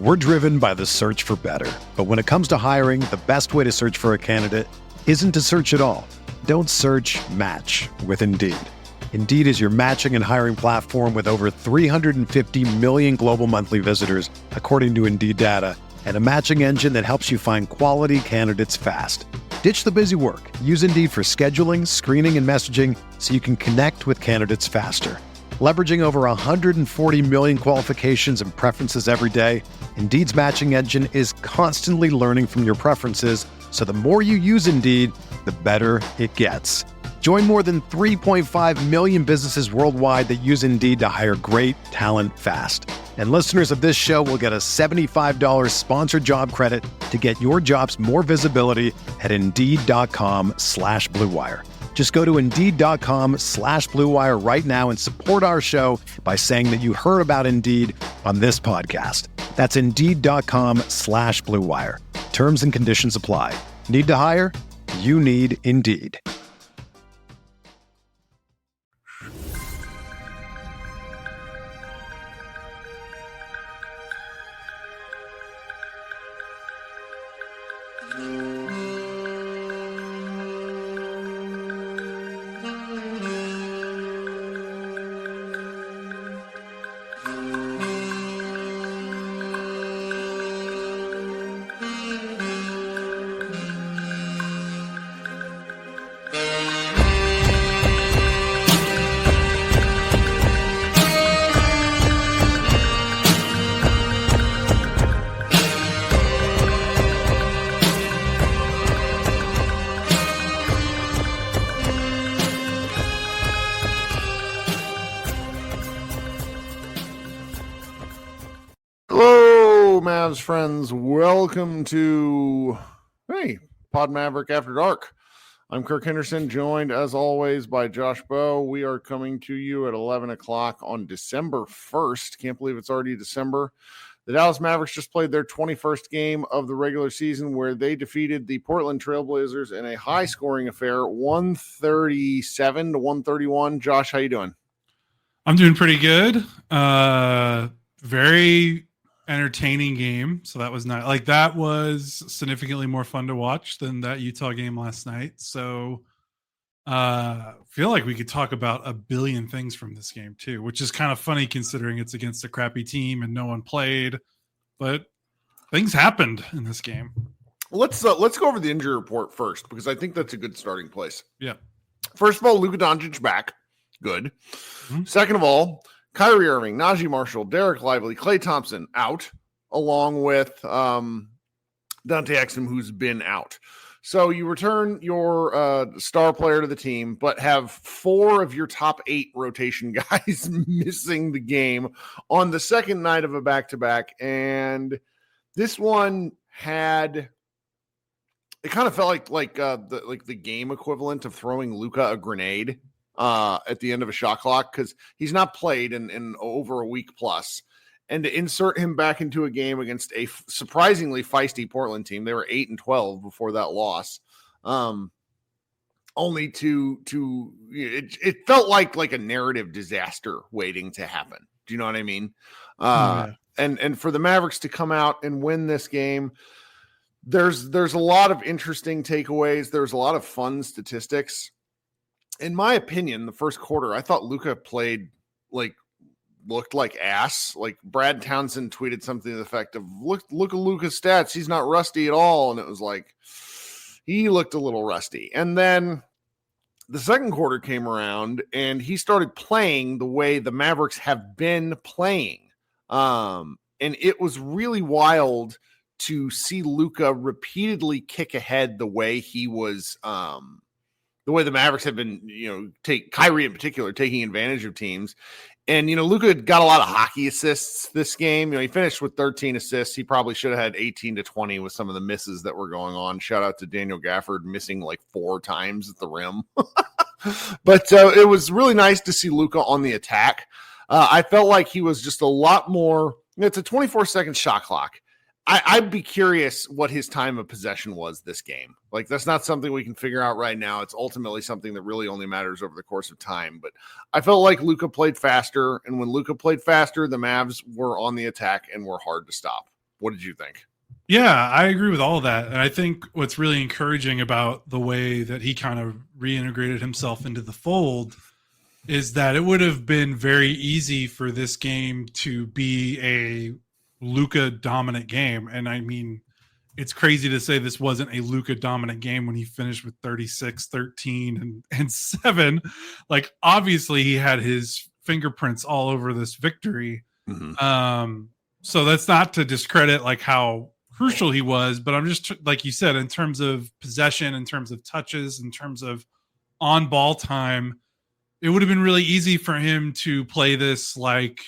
We're driven by the search for better. But when it comes to hiring, the best way to search for a candidate isn't to search at all. Don't search, match with Indeed. Indeed is your matching and hiring platform with over 350 million global monthly visitors, according to Indeed data, and a matching engine that helps you find quality candidates fast. Ditch the busy work. Use Indeed for scheduling, screening, and messaging so you can connect with candidates faster. Leveraging over 140 million qualifications and preferences every day, Indeed's matching engine is constantly learning from your preferences, so the more you use Indeed, the better it gets. Join more than 3.5 million businesses worldwide that use Indeed to hire great talent fast. And listeners of this show will get a $75 sponsored job credit to get your jobs more visibility at Indeed.com/Blue Wire. Just go to Indeed.com/Blue Wire right now and support our show by saying that you heard about Indeed on this podcast. That's Indeed.com/Blue Wire. Terms and conditions apply. Need to hire? You need Indeed. Mavs friends, welcome to Pod Maverick After Dark. I'm Kirk Henderson, joined as always by Josh Bowe. We are coming to you at 11 o'clock on December 1st. Can't believe it's already December. The Dallas Mavericks just played their 21st game of the regular season, where they defeated the Portland Trailblazers in a high-scoring affair, 137-131. Josh, how you doing? I'm doing pretty good. Very entertaining game. So that was not like that was significantly more fun to watch than that Utah game last night. So feel like we could talk about a billion things from this game too, which is kind of funny considering it's against a crappy team and no one played, but things happened in this game. Let's go over the injury report first, because I think that's a good starting place. Yeah. First of all, Luka Doncic back. Good. Mm-hmm. Second of all, Kyrie Irving, Najee Marshall, Derek Lively, Klay Thompson out, along with Dante Exum, who's been out. So you return your star player to the team, but have 4 of your top 8 rotation guys missing the game on the second night of a back-to-back. And this one had – it kind of felt like the game equivalent of throwing Luka a grenade at the end of a shot clock, because he's not played in over a week plus. And to insert him back into a game against a surprisingly feisty Portland team, they were 8-12 before that loss. Only it felt like a narrative disaster waiting to happen. Do you know what I mean? And for the Mavericks to come out and win this game, there's a lot of interesting takeaways. There's a lot of fun statistics. In my opinion, the first quarter, I thought Luka looked like ass. Like Brad Townsend tweeted something to the effect of, look at Luka's stats. He's not rusty at all. And it was like, he looked a little rusty. And then the second quarter came around and he started playing the way the Mavericks have been playing. And it was really wild to see Luka repeatedly kick ahead the way he was, the way the Mavericks have been, Kyrie in particular, taking advantage of teams. And, Luka got a lot of hockey assists this game. He finished with 13 assists. He probably should have had 18 to 20 with some of the misses that were going on. Shout out to Daniel Gafford missing like 4 times at the rim. But it was really nice to see Luka on the attack. I felt like he was just a lot more, it's a 24-second shot clock. I'd be curious what his time of possession was this game. Like, that's not something we can figure out right now. It's ultimately something that really only matters over the course of time. But I felt like Luka played faster, and when Luka played faster, the Mavs were on the attack and were hard to stop. What did you think? Yeah, I agree with all of that. And I think what's really encouraging about the way that he kind of reintegrated himself into the fold is that it would have been very easy for this game to be a Luka dominant game. And I mean, it's crazy to say this wasn't a Luka dominant game when he finished with 36, 13, and 7. Like, obviously, he had his fingerprints all over this victory. So that's not to discredit like how crucial he was, but I'm just like you said, in terms of possession, in terms of touches, in terms of on ball time, it would have been really easy for him to play this like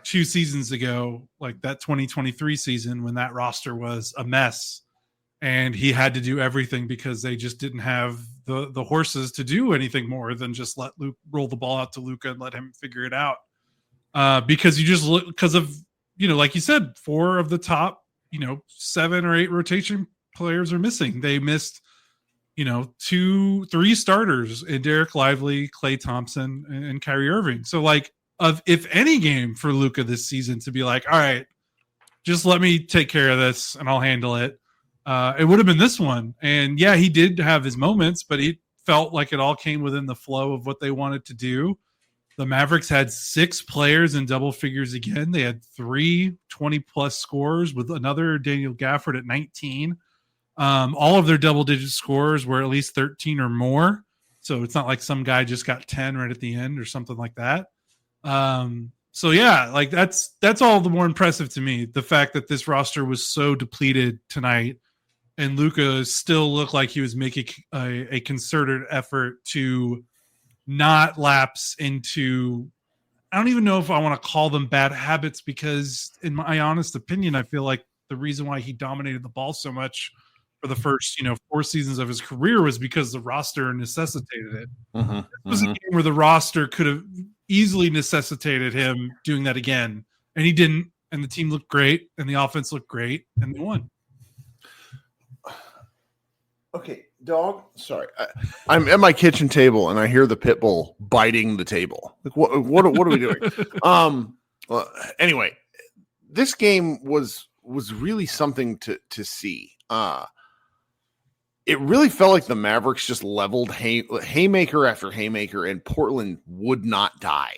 2 seasons ago, like that 2023 season when that roster was a mess and he had to do everything because they just didn't have the horses to do anything more than just let Luke roll the ball out to Luka and let him figure it out. Because you just look, because of, like you said, 4 of the top, 7 or 8 rotation players are missing. They missed, 2, 3 starters in Derek Lively, Klay Thompson, and Kyrie Irving. So like, if any game for Luka this season to be like, all right, just let me take care of this and I'll handle it. It would have been this one. And yeah, he did have his moments, but he felt like it all came within the flow of what they wanted to do. The Mavericks had 6 players in double figures again. They had 3 20-plus scores with another Daniel Gafford at 19. All of their double-digit scores were at least 13 or more. So it's not like some guy just got 10 right at the end or something like that. So yeah, like that's all the more impressive to me. The fact that this roster was so depleted tonight and Luka still looked like he was making a concerted effort to not lapse into, I don't even know if I want to call them bad habits, because in my honest opinion, I feel like the reason why he dominated the ball so much for the first, 4 seasons of his career was because the roster necessitated it. This was a game where the roster could have easily necessitated him doing that again, and he didn't. And the team looked great, and the offense looked great, and they won. Okay, dog. Sorry, I'm at my kitchen table and I hear the pit bull biting the table. Like, what are we doing? Well, anyway, this game was really something to see. It really felt like the Mavericks just leveled haymaker after haymaker, and Portland would not die.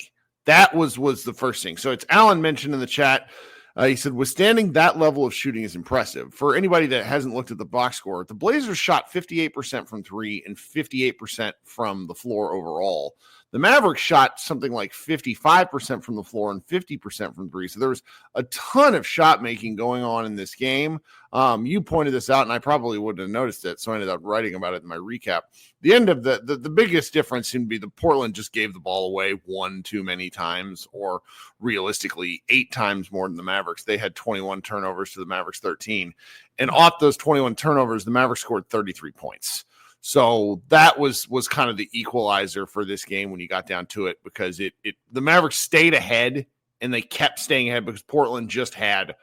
That was the first thing. So it's Alan mentioned in the chat. He said, withstanding that level of shooting is impressive. For anybody that hasn't looked at the box score, the Blazers shot 58% from 3 and 58% from the floor overall. The Mavericks shot something like 55% from the floor and 50% from 3. So there was a ton of shot making going on in this game. You pointed this out, and I probably wouldn't have noticed it, so I ended up writing about it in my recap. The end of the biggest difference seemed to be the Portland just gave the ball away 1 too many times, or realistically 8 times more than the Mavericks. They had 21 turnovers to the Mavericks 13. And off those 21 turnovers, the Mavericks scored 33 points. So that was kind of the equalizer for this game when you got down to it, because the Mavericks stayed ahead, and they kept staying ahead because Portland just had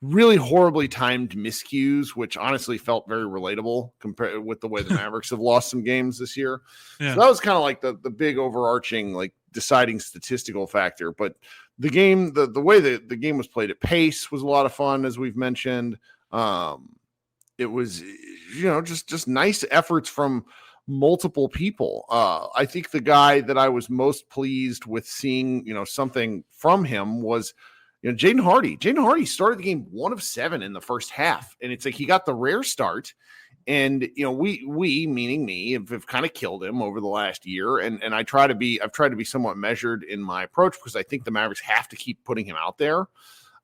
really horribly timed miscues, which honestly felt very relatable compared with the way the Mavericks have lost some games this year. Yeah. So that was kind of like the big overarching, like, deciding statistical factor. But the game, the way that the game was played at pace was a lot of fun, as we've mentioned. It was, just nice efforts from multiple people. I think the guy that I was most pleased with seeing, something from him was, Jaden Hardy. Jaden Hardy started the game 1 of 7 in the first half. And it's like he got the rare start. And, we meaning me, have kind of killed him over the last year. And I've tried to be somewhat measured in my approach, because I think the Mavericks have to keep putting him out there.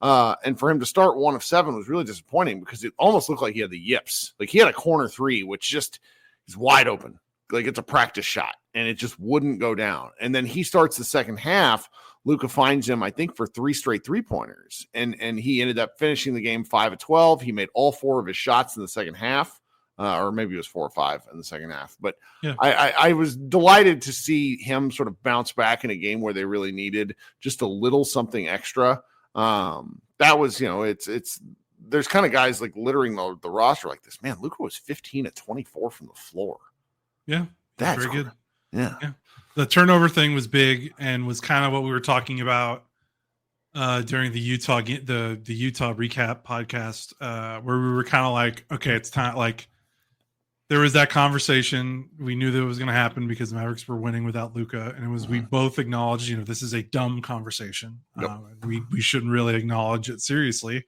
And for him to start 1 of 7 was really disappointing, because it almost looked like he had the yips. Like, he had a corner 3, which just is wide open. Like, it's a practice shot, and it just wouldn't go down. And then he starts the second half. Luka finds him, I think, for 3 straight 3-pointers. And he ended up finishing the game 5 of 12. He made all 4 of his shots in the second half. Or maybe it was 4 or 5 in the second half. But yeah. I was delighted to see him sort of bounce back in a game where they really needed just a little something extra. That was, it's there's kind of guys like littering the roster like this. Man, Luka was 15 of 24 from the floor. Yeah, that's very good. Yeah. The turnover thing was big, and was kind of what we were talking about during the Utah the Utah recap podcast, where we were kind of like, okay, it's time. Like there was that conversation. We knew that it was going to happen because the Mavericks were winning without Luka, and it was we both acknowledged, this is a dumb conversation. Yep. We shouldn't really acknowledge it seriously,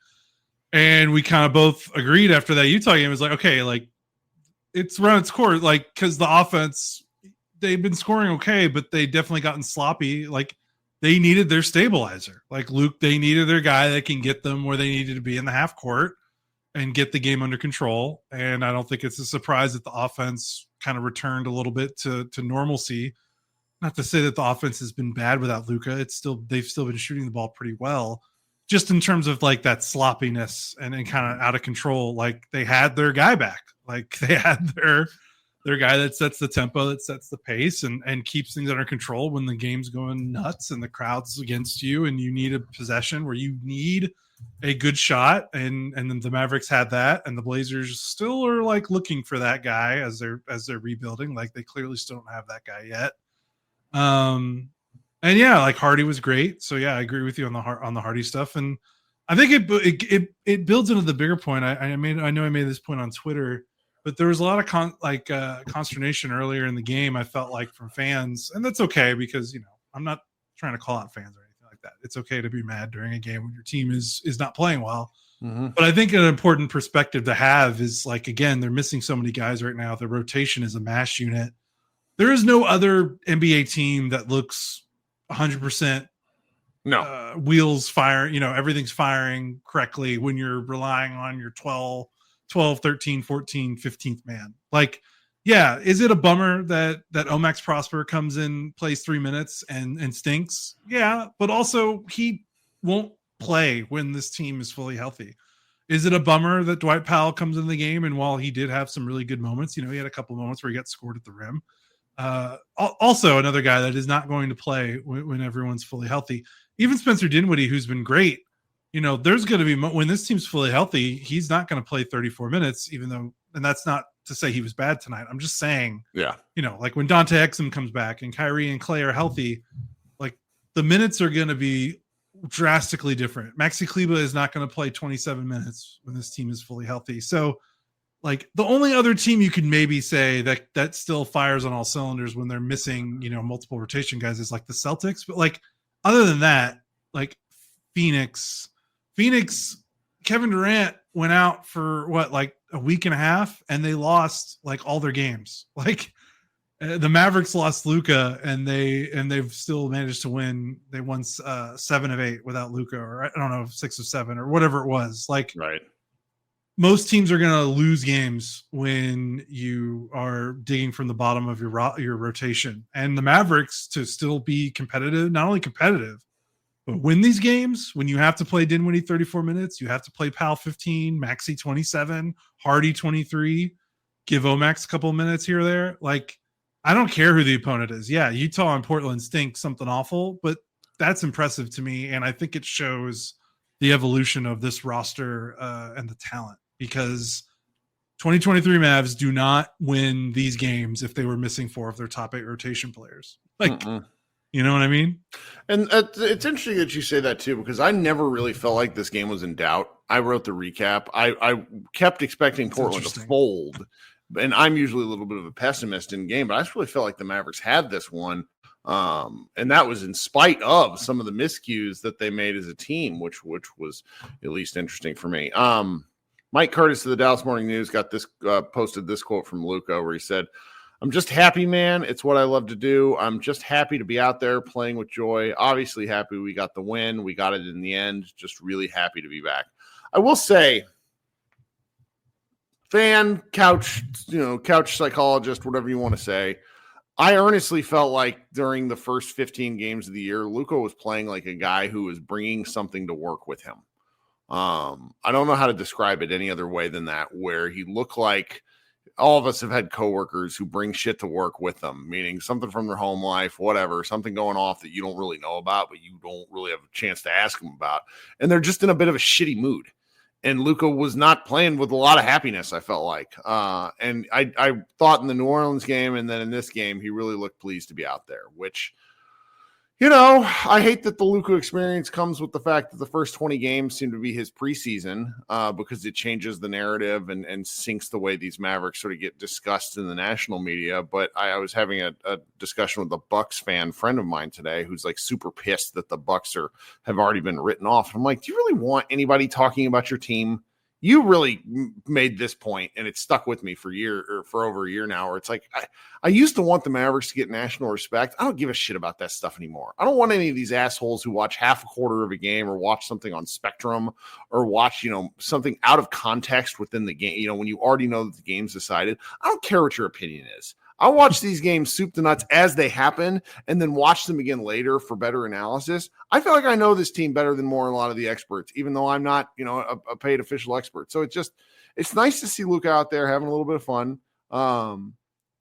and we kind of both agreed after that Utah game. It was like, okay, like it's run its course, like because the offense, they've been scoring okay, but they definitely gotten sloppy. Like they needed their stabilizer, like Luke. They needed their guy that can get them where they needed to be in the half court and get the game under control. And I don't think it's a surprise that the offense kind of returned a little bit to normalcy. Not to say that the offense has been bad without Luka. They've still been shooting the ball pretty well. Just in terms of like that sloppiness and kind of out of control, like they had their guy back. Like they had their guy that sets the tempo, that sets the pace and keeps things under control when the game's going nuts and the crowd's against you and you need a possession where you need a good shot. And then the Mavericks had that, and the Blazers still are like looking for that guy as they're rebuilding. Like they clearly still don't have that guy yet. And yeah, like Hardy was great. So yeah, I agree with you on the Hardy stuff. And I think it builds into the bigger point. I know I made this point on Twitter, but there was a lot of consternation earlier in the game. I felt like from fans, and that's okay because I'm not trying to call out fans or anything like that. It's okay to be mad during a game when your team is not playing well. Mm-hmm. But I think an important perspective to have is like, again, they're missing so many guys right now. The rotation is a mash unit. There is no other NBA team that looks 100% wheels fire, everything's firing correctly when you're relying on your 12, 13, 14, 15th man. Like, yeah, is it a bummer that Omax Prosper comes in, plays 3 minutes and stinks? Yeah, but also he won't play when this team is fully healthy. Is it a bummer that Dwight Powell comes in the game, and while he did have some really good moments, he had a couple of moments where he got scored at the rim. Also another guy that is not going to play when everyone's fully healthy. Even Spencer Dinwiddie, who's been great, there's going to be when this team's fully healthy, he's not going to play 34 minutes, even though, and that's not to say he was bad tonight. I'm just saying, like when Dante Exum comes back and Kyrie and Clay are healthy, like the minutes are going to be drastically different. Maxi Kleber is not going to play 27 minutes when this team is fully healthy. So like the only other team you could maybe say that still fires on all cylinders when they're missing, multiple rotation guys is like the Celtics. But like, other than that, like Phoenix, Kevin Durant went out for like a week and a half and they lost like all their games. Like the Mavericks lost Luka and they've still managed to win. They won 7 of 8 without Luka, or I don't know, 6 of 7 or whatever it was. Like, right. Most teams are going to lose games when you are digging from the bottom of your rotation. And the Mavericks, to still be competitive, not only competitive, but win these games, when you have to play Dinwiddie 34 minutes, you have to play Powell 15, Maxey 27, Hardy 23, give Omax a couple of minutes here or there. Like, I don't care who the opponent is. Yeah, Utah and Portland stink something awful, but that's impressive to me. And I think it shows the evolution of this roster and the talent. Because 2023 Mavs do not win these games if they were missing 4 of their top 8 rotation players. Like, you know what I mean? And it's interesting that you say that too, because I never really felt like this game was in doubt. I wrote the recap. I kept expecting Portland to fold, and I'm usually a little bit of a pessimist in game, but I just really felt like the Mavericks had this one. And that was in spite of some of the miscues that they made as a team, which was at least interesting for me. Mike Curtis of the Dallas Morning News got this posted this quote from Luka where he said, "I'm just happy, man. It's what I love to do. I'm just happy to be out there playing with joy. Obviously happy we got the win. We got it in the end. Just really happy to be back." I will say, fan, couch psychologist, whatever you want to say, I earnestly felt like during the first 15 games of the year, Luka was playing like a guy who was bringing something to work with him. I don't know how to describe it any other way than that, where he looked like all of us have had coworkers who bring shit to work with them, meaning something from their home life, whatever, something going off that you don't really know about, but you don't really have a chance to ask them about. And they're just in a bit of a shitty mood. And Luka was not playing with a lot of happiness, I felt like. And I thought in the New Orleans game and then in this game, he really looked pleased to be out there, which, I hate that the Luka experience comes with the fact that the first 20 games seem to be his preseason because it changes the narrative and sinks the way these Mavericks sort of get discussed in the national media. But I was having a discussion with a Bucks fan friend of mine today who's like super pissed that the Bucks have already been written off. I'm like, do you really want anybody talking about your team? You really made this point, and it stuck with me for over a year now, where it's like, I used to want the Mavericks to get national respect. I don't give a shit about that stuff anymore. I don't want any of these assholes who watch half a quarter of a game or watch something on Spectrum or watch, something out of context within the game, when you already know that the game's decided. I don't care what your opinion is. I'll watch these games soup to nuts as they happen and then watch them again later for better analysis. I feel like I know this team better than a lot of the experts, even though I'm not, a paid official expert. So it's nice to see Luke out there having a little bit of fun.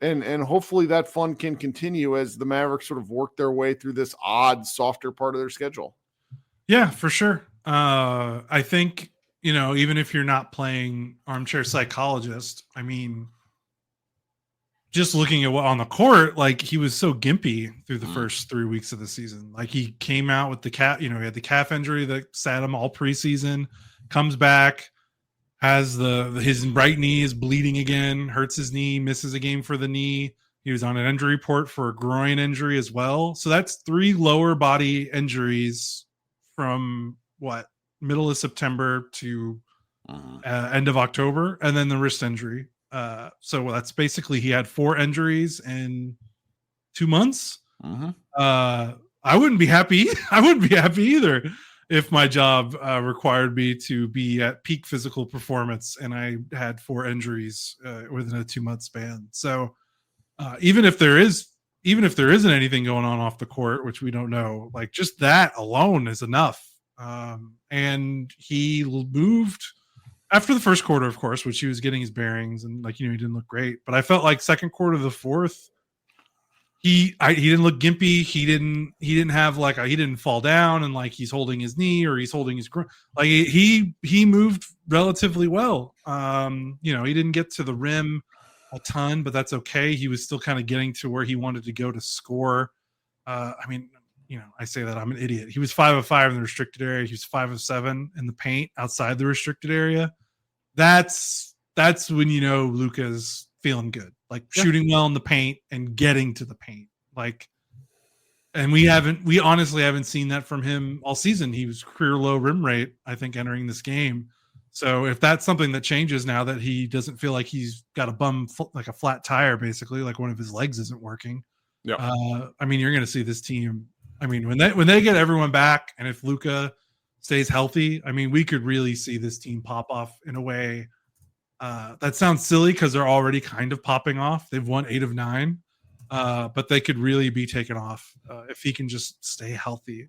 And hopefully that fun can continue as the Mavericks sort of work their way through this odd, softer part of their schedule. Yeah, for sure. I think, even if you're not playing armchair psychologist, I mean, just looking at what on the court, like he was so gimpy through the first 3 weeks of the season. Like he came out with the calf, he had the calf injury that sat him all preseason, comes back, has his right knee is bleeding again, hurts his knee, misses a game for the knee. He was on an injury report for a groin injury as well. So that's 3 lower body injuries from middle of September to end of October, and then the wrist injury. So that's basically he had 4 injuries in 2 months. I wouldn't be happy. I wouldn't be happy either if my job required me to be at peak physical performance and I had 4 injuries within a 2-month span. So even if there isn't anything going on off the court, which we don't know, like just that alone is enough. And he moved after the first quarter, of course, which he was getting his bearings and he didn't look great. But I felt like second quarter to the fourth, he didn't look gimpy. He didn't have he didn't fall down and he's holding his knee or he's holding his groin. He moved relatively well. He didn't get to the rim a ton, but that's okay. He was still kind of getting to where he wanted to go to score. I say that I'm an idiot. He was 5 of 5 in the restricted area. He was 5 of 7 in the paint outside the restricted area. That's when Luka's feeling good, shooting well in the paint and getting to the paint. And we honestly haven't seen that from him all season. He was career low rim rate, I think, entering this game. So if that's something that changes now that he doesn't feel like he's got a bum, like a flat tire, basically, like one of his legs isn't working. Yeah. You're going to see this team. When they get everyone back, and if Luka stays healthy, we could really see this team pop off in a way that sounds silly because they're already kind of popping off. They've won 8 of 9, but they could really be taken off if he can just stay healthy.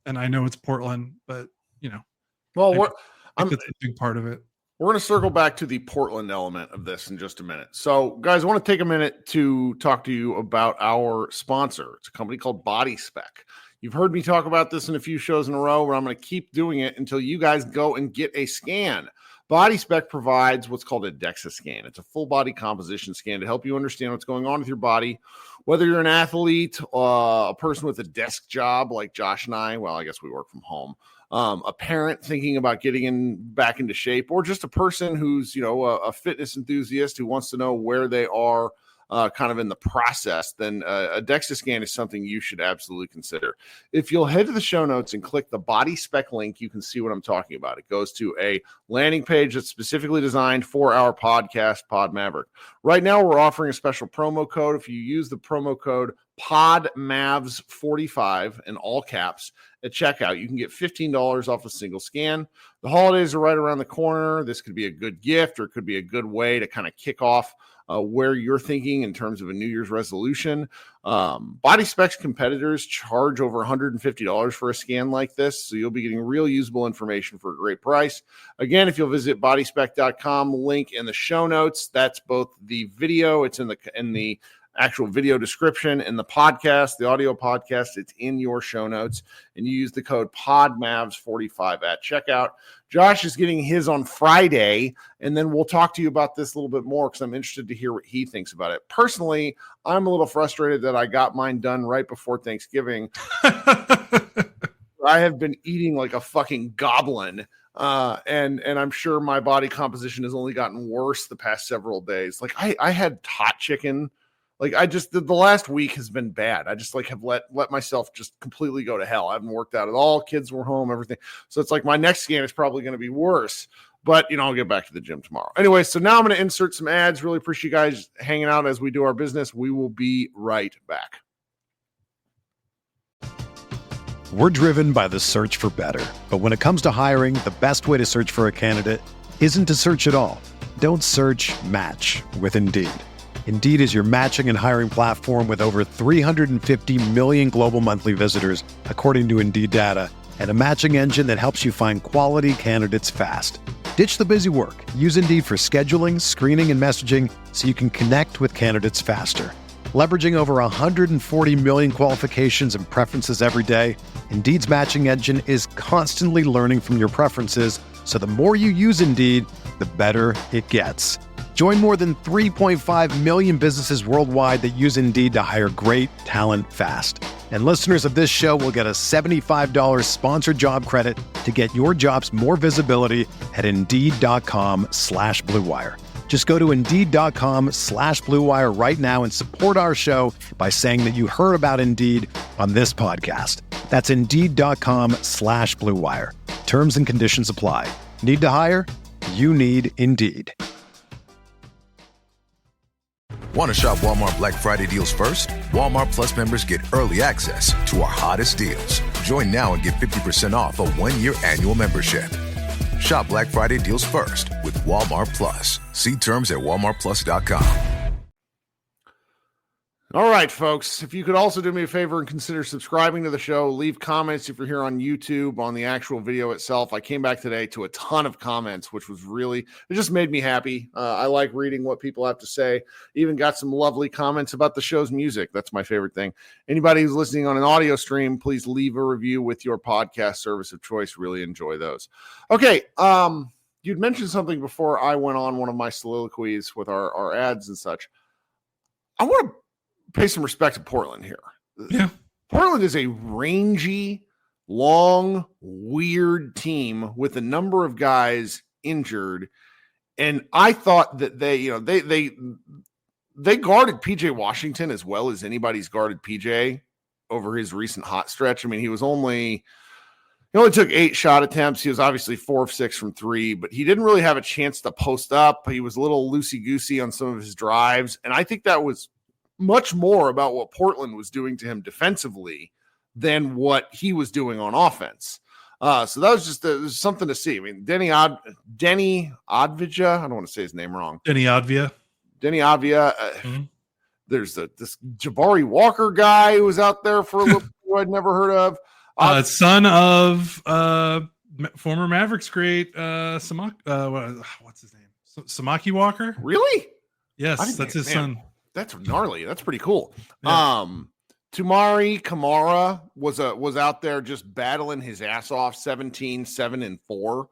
And I know it's Portland, but that's a big part of it. We're going to circle back to the Portland element of this in just a minute. So, guys, I want to take a minute to talk to you about our sponsor. It's a company called Body Spec. You've heard me talk about this in a few shows in a row, but I'm going to keep doing it until you guys go and get a scan. Body Spec provides what's called a DEXA scan. It's a full body composition scan to help you understand what's going on with your body, whether you're an athlete, a person with a desk job like Josh and I. Well, I guess we work from home. A parent thinking about getting back into shape, or just a person who's, a fitness enthusiast who wants to know where they are kind of in the process, then a DEXA scan is something you should absolutely consider. If you'll head to the show notes and click the Body Spec link, you can see what I'm talking about. It goes to a landing page that's specifically designed for our podcast, Pod Maverick. Right now, we're offering a special promo code. If you use the promo code PODMAVS45 in all caps at checkout, you can get $15 off a single scan. The holidays are right around the corner. This could be a good gift, or it could be a good way to kind of kick off where you're thinking in terms of a New Year's resolution. Body Spec's competitors charge over $150 for a scan like this, so you'll be getting real usable information for a great price. Again, if you'll visit bodyspec.com, link in the show notes. That's both the video, it's in the actual video description in the podcast, the audio podcast. It's in your show notes, and you use the code PODMAVS45 at checkout. Josh is getting his on Friday, and then we'll talk to you about this a little bit more because I'm interested to hear what he thinks about it. Personally, I'm a little frustrated that I got mine done right before Thanksgiving. I have been eating like a fucking goblin. And I'm sure my body composition has only gotten worse the past several days. Like I had hot chicken. Like the last week has been bad. I just like have let myself just completely go to hell. I haven't worked out at all. Kids were home, everything. So it's like my next game is probably going to be worse, but I'll get back to the gym tomorrow. Anyway, so now I'm going to insert some ads. Really appreciate you guys hanging out as we do our business. We will be right back. We're driven by the search for better. But when it comes to hiring, the best way to search for a candidate isn't to search at all. Don't search, match with Indeed. Indeed is your matching and hiring platform with over 350 million global monthly visitors, according to Indeed data, and a matching engine that helps you find quality candidates fast. Ditch the busy work. Use Indeed for scheduling, screening, and messaging so you can connect with candidates faster. Leveraging over 140 million qualifications and preferences every day, Indeed's matching engine is constantly learning from your preferences, so the more you use Indeed, the better it gets. Join more than 3.5 million businesses worldwide that use Indeed to hire great talent fast. And listeners of this show will get a $75 sponsored job credit to get your jobs more visibility at Indeed.com/Blue Wire. Just go to Indeed.com/Blue Wire right now and support our show by saying that you heard about Indeed on this podcast. That's Indeed.com/Blue Wire. Terms and conditions apply. Need to hire? You need Indeed. Want to shop Walmart Black Friday deals first? Walmart Plus members get early access to our hottest deals. Join now and get 50% off a 1-year annual membership. Shop Black Friday deals first with Walmart Plus. See terms at walmartplus.com. All right, folks, if you could also do me a favor and consider subscribing to the show, leave comments if you're here on YouTube on the actual video itself. I came back today to a ton of comments, which was it just made me happy. I like reading what people have to say. Even got some lovely comments about the show's music. That's my favorite thing. Anybody who's listening on an audio stream, please leave a review with your podcast service of choice. Really enjoy those. Okay, you'd mentioned something before I went on one of my soliloquies with our ads and such. I want to pay some respect to Portland here. Yeah. Portland is a rangy, long, weird team with a number of guys injured. And I thought that they guarded PJ Washington as well as anybody's guarded PJ over his recent hot stretch. I mean, he only took 8 shot attempts. He was obviously 4 of 6 from 3, but he didn't really have a chance to post up. He was a little loosey-goosey on some of his drives. And I think that was much more about what Portland was doing to him defensively than what he was doing on offense. So that was just something to see. I mean, Denny Advija, I don't want to say his name wrong. Denny Advija. There's this Jabari Walker guy who was out there for a little who I'd never heard of. Son of former Mavericks great what's his name? Samaki Walker? Really? Yes, that's his son. That's gnarly. That's pretty cool. Yeah. Tumari Kamara was out there just battling his ass off, 17, 7, and 4.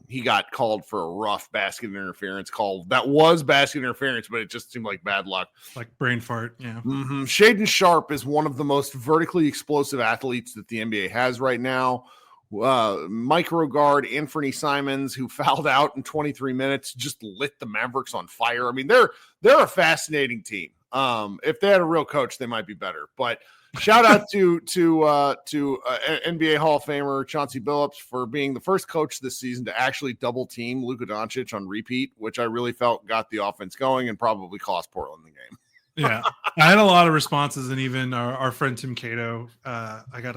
He got called for a rough basket interference call. That was basket interference, but it just seemed like bad luck. Like brain fart. Yeah. Mm-hmm. Shaedon Sharpe is one of the most vertically explosive athletes that the NBA has right now. Micro guard Anthony Simons, who fouled out in 23 minutes, just lit the Mavericks on fire. I mean, they're a fascinating team. If they had a real coach, they might be better. But shout out to NBA Hall of Famer Chauncey Billups for being the first coach this season to actually double team Luka Doncic on repeat, which I really felt got the offense going and probably cost Portland the game. Yeah, I had a lot of responses, and even our friend Tim Cato, I got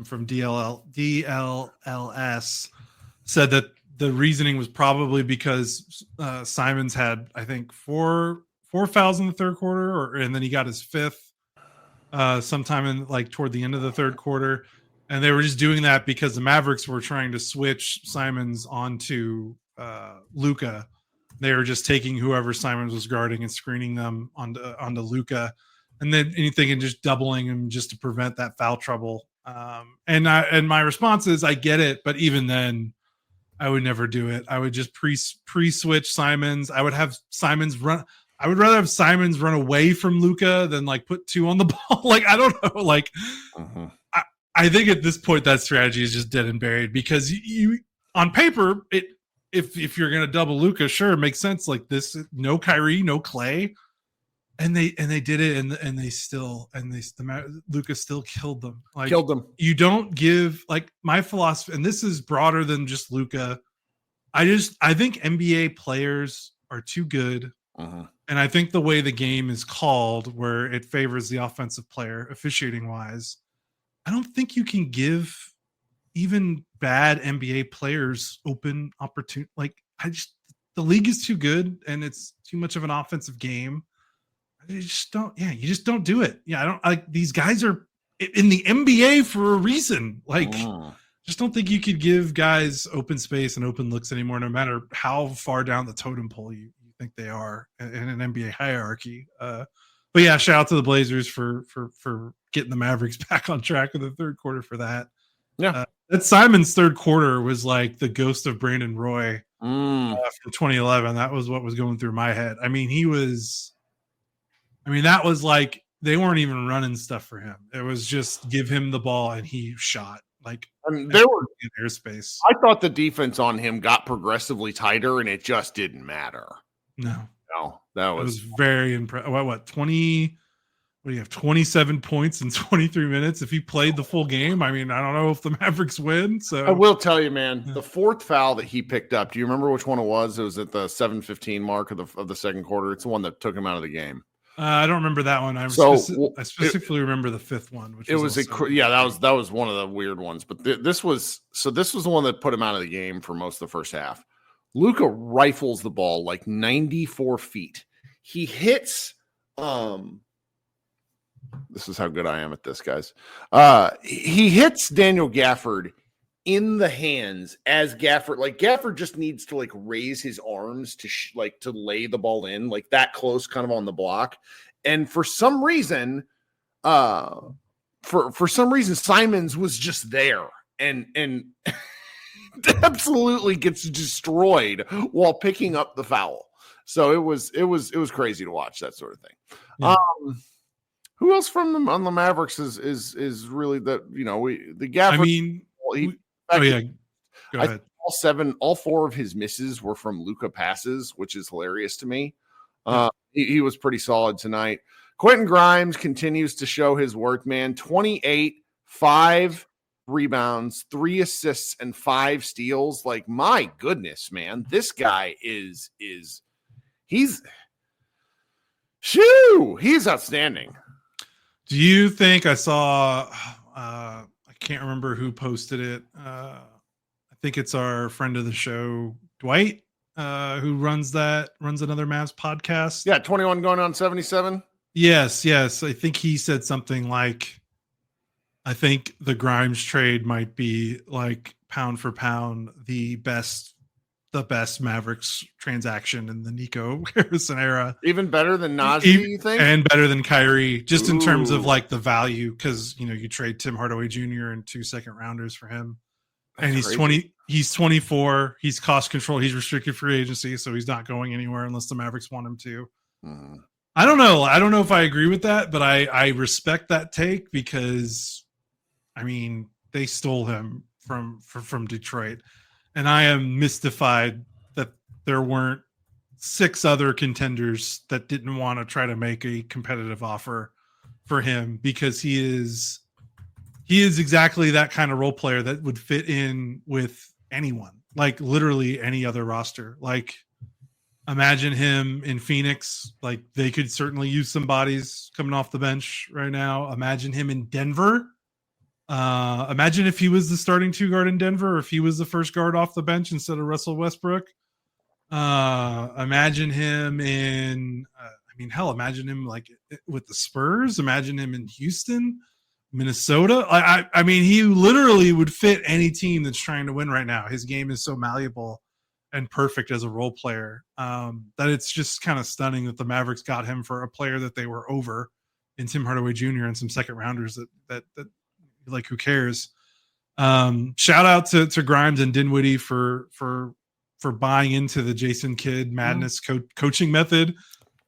from DLLS said that the reasoning was probably because Simons had, I think, four fouls in the third quarter, and then he got his 5th sometime in toward the end of the third quarter, and they were just doing that because the Mavericks were trying to switch Simons onto Luka they were just taking whoever Simons was guarding and screening them onto Luka, and then anything and just doubling him just to prevent that foul trouble. And my response is, I get it, but even then, I would never do it. I would just pre-switch Simons. I would have Simons run. I would rather have Simons run away from Luka than like put 2 on the ball. Like, I don't know. Like, I think at this point that strategy is just dead and buried, because you on paper, if you're gonna double Luka, sure, it makes sense. Like this, no Kyrie, no Clay, and they did it, and Luka still killed them. Like, Killed them. You don't give, like, my philosophy, and this is broader than just Luka. I think NBA players are too good. And I think the way the game is called, where it favors the offensive player officiating wise, I don't think you can give even bad NBA players open opportunity. Like, the league is too good and it's too much of an offensive game. You just don't do it. Yeah. I don't like, these guys are in the NBA for a reason. Like, just don't think you could give guys open space and open looks anymore, no matter how far down the totem pole you think they are in an NBA hierarchy. But yeah, shout out to the Blazers for getting the Mavericks back on track in the third quarter for that. Yeah. That Simon's third quarter was like the ghost of Brandon Roy from 2011. That was what was going through my head. I mean, that was like, they weren't even running stuff for him. It was just give him the ball and he shot. Like, there were in airspace. I thought the defense on him got progressively tighter, and it just didn't matter. No, that it was was very impressive. What 20? What do you have? 27 points in 23 minutes. If he played the full game, I mean, I don't know if the Mavericks win. So I will tell you, man, the fourth foul that he picked up. Do you remember which one it was? It was at the 7:15 mark of the second quarter. It's the one that took him out of the game. I don't remember that one. I specifically remember the fifth one, which that was one of the weird ones. But this was the one that put him out of the game for most of the first half. Luka rifles the ball like 94 feet. He hits. This is how good I am at this, guys. He hits Daniel Gafford in the hands as Gafford just needs to like raise his arms to to lay the ball in, like that close kind of on the block. And for some reason, Simons was just there and absolutely gets destroyed while picking up the foul. So it was crazy to watch that sort of thing. Yeah. Who else from on the Mavericks is really the Gafford? I mean, go ahead. All 4 of his misses were from Luka passes, which is hilarious to me. He was pretty solid tonight. Quentin Grimes continues to show his worth, man. 28, 5 rebounds, 3 assists, and 5 steals. Like, my goodness, man, this guy he's outstanding. Do you think I saw? I can't remember who posted it. I think it's our friend of the show, Dwight, who runs another Mavs podcast. Yeah, 21 going on 77. Yes. I think he said something like, I think the Grimes trade might be like pound for pound the best Mavericks transaction in the Nico Harrison era. Even better than Najee, you think? And better than Kyrie, just in terms of like the value, because you trade Tim Hardaway Jr. and 2 second-rounders for him. And he's 24, he's cost control, he's restricted free agency, so he's not going anywhere unless the Mavericks want him to. I don't know if I agree with that, but I respect that take, because I mean, they stole him from Detroit. And I am mystified that there weren't 6 other contenders that didn't want to try to make a competitive offer for him, because he is exactly that kind of role player that would fit in with anyone, like literally any other roster. Like, imagine him in Phoenix. Like, they could certainly use some bodies coming off the bench right now. Imagine him in Denver. Imagine if he was the starting 2 guard in Denver, or if he was the first guard off the bench instead of Russell Westbrook. Imagine him in, imagine him like with the Spurs. Imagine him in Houston, Minnesota. I mean, he literally would fit any team that's trying to win right now. His game is so malleable, and perfect as a role player, that it's just kind of stunning that the Mavericks got him for a player that they were over in Tim Hardaway Jr. and some second rounders that like, who cares? Shout out to Grimes and Dinwiddie for buying into the Jason Kidd madness coaching method.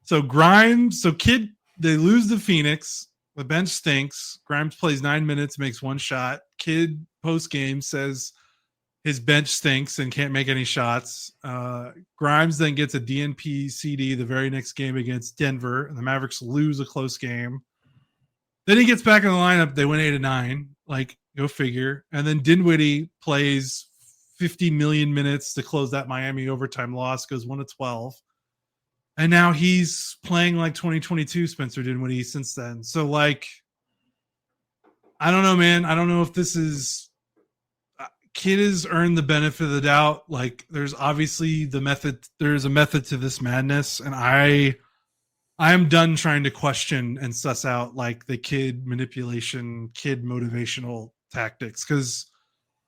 So Kidd, they lose to Phoenix. The bench stinks. Grimes plays 9 minutes, makes one shot. Kidd post game says his bench stinks and can't make any shots. Grimes then gets a DNP CD the very next game against Denver, and the Mavericks lose a close game. Then he gets back in the lineup. They win 8-9. Like, go figure. And then Dinwiddie plays 50 million minutes to close that Miami overtime loss, goes 1-12. And now he's playing like 2022 Spencer Dinwiddie since then. So, like, I don't know, man. I don't know if this is Kidd has earned the benefit of the doubt. Like, there's obviously there's a method to this madness. And I am done trying to question and suss out like the Kidd manipulation, Kidd motivational tactics, because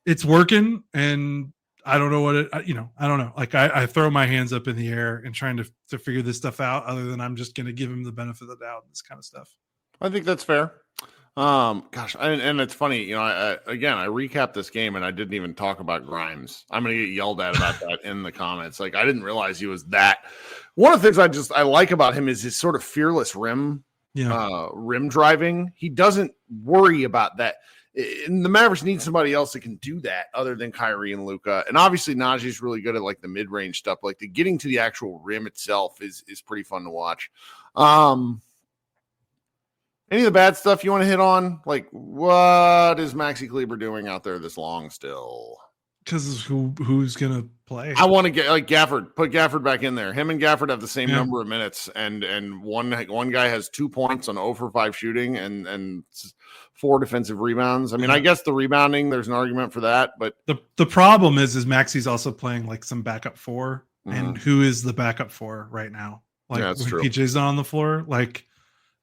it's working. And I don't know what I don't know. Like, I throw my hands up in the air and trying to figure this stuff out, other than I'm just going to give him the benefit of the doubt and this kind of stuff. I think that's fair. And it's funny, I recapped this game and I didn't even talk about Grimes. I'm going to get yelled at about that in the comments. Like, I didn't realize he was that. One of the things I like about him is his sort of fearless rim driving. He doesn't worry about that. And the Mavericks need somebody else that can do that other than Kyrie and Luka. And obviously Najee's really good at like the mid-range stuff. Like, the getting to the actual rim itself is pretty fun to watch. Any of the bad stuff you want to hit on? Like, what is Maxi Kleber doing out there this long still? Because who's going to play? I want to get like Gafford. Put Gafford back in there. Him and Gafford have the same number of minutes, and one guy has 2 points on 0 for 5 shooting and 4 defensive rebounds. I mean, I guess the rebounding, there's an argument for that, but the problem is Maxi's also playing like some backup 4, and who is the backup 4 right now? Like, that's true. PJ's not on the floor. Like,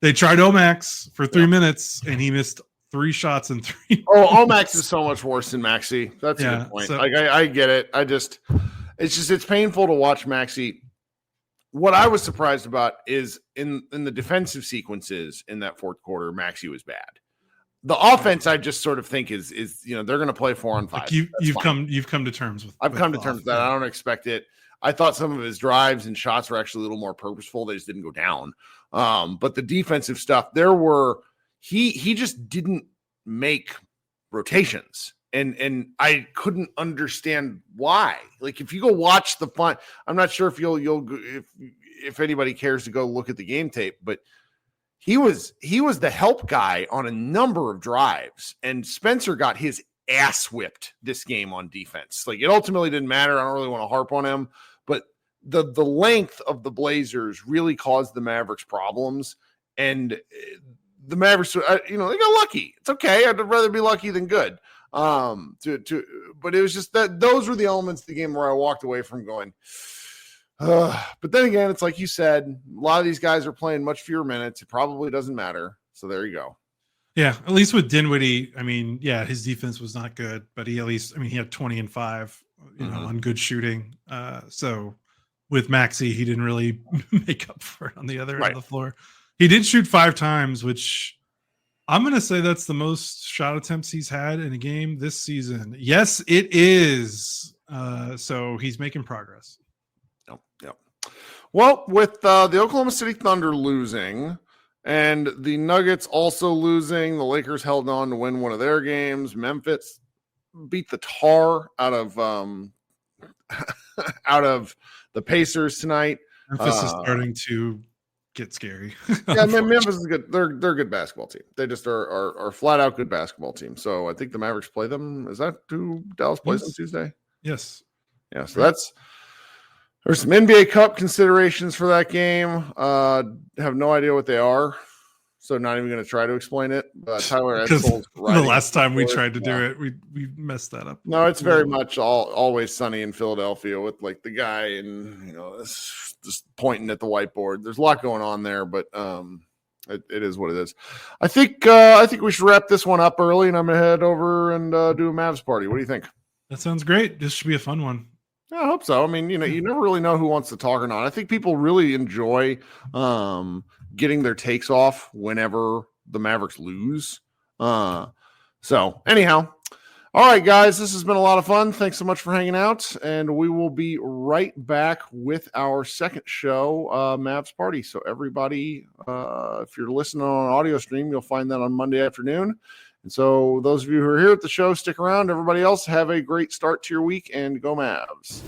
they tried Omax for 3 minutes, and he missed 3 shots in 3. Omax is so much worse than Maxi. That's a good point. So, like, I get it. It's painful to watch Maxi. What I was surprised about is in the defensive sequences in that fourth quarter, Maxi was bad. The offense, I just sort of think is they're going to play 4-on-5. Like, you've come to terms with. I've come to terms with that. I don't expect it. I thought some of his drives and shots were actually a little more purposeful. They just didn't go down. But the defensive stuff, he just didn't make rotations. And I couldn't understand why. Like, if you go watch the fun, I'm not sure if anybody cares to go look at the game tape, but he was the help guy on a number of drives, and Spencer got his ass whipped this game on defense. Like, it ultimately didn't matter. I don't really want to harp on him, but the length of the Blazers really caused the Mavericks problems, and the Mavericks, they got lucky. It's okay. I'd rather be lucky than good. But it was just that those were the elements of the game where I walked away from going, but then again, it's like you said, a lot of these guys are playing much fewer minutes. It probably doesn't matter. So there you go. Yeah. At least with Dinwiddie, I mean, his defense was not good, but he had 20 and 5, on good shooting. So with Maxi, he didn't really make up for it on the other end of the floor. He did shoot 5 times, which I'm going to say that's the most shot attempts he's had in a game this season. Yes, it is. So he's making progress. Yep. Well, with the Oklahoma City Thunder losing and the Nuggets also losing, the Lakers held on to win one of their games. Memphis beat the tar out of the Pacers tonight. Memphis is starting to get scary. Yeah, Memphis is good. They're a good basketball team. They just are flat out good basketball team. So I think the Mavericks play them. Is that who Dallas plays on Tuesday? Yes. Yeah. So there's some NBA Cup considerations for that game. Have no idea what they are. So not even going to try to explain it. Tyler Edsall's the last time we tried to do it, we messed that up. No, it's very much always sunny in Philadelphia with like the guy and just pointing at the whiteboard. There's a lot going on there, but it is what it is. I think we should wrap this one up early, and I'm gonna head over and do a Mavs party. What do you think? That sounds great. This should be a fun one. I hope so. I mean, you never really know who wants to talk or not. I think people really enjoy getting their takes off whenever the Mavericks lose. So anyhow, all right, guys, this has been a lot of fun. Thanks so much for hanging out, and we will be right back with our second show, Mavs Party. So everybody, if you're listening on an audio stream, you'll find that on Monday afternoon. And so those of you who are here at the show, stick around. Everybody else, have a great start to your week, and go Mavs.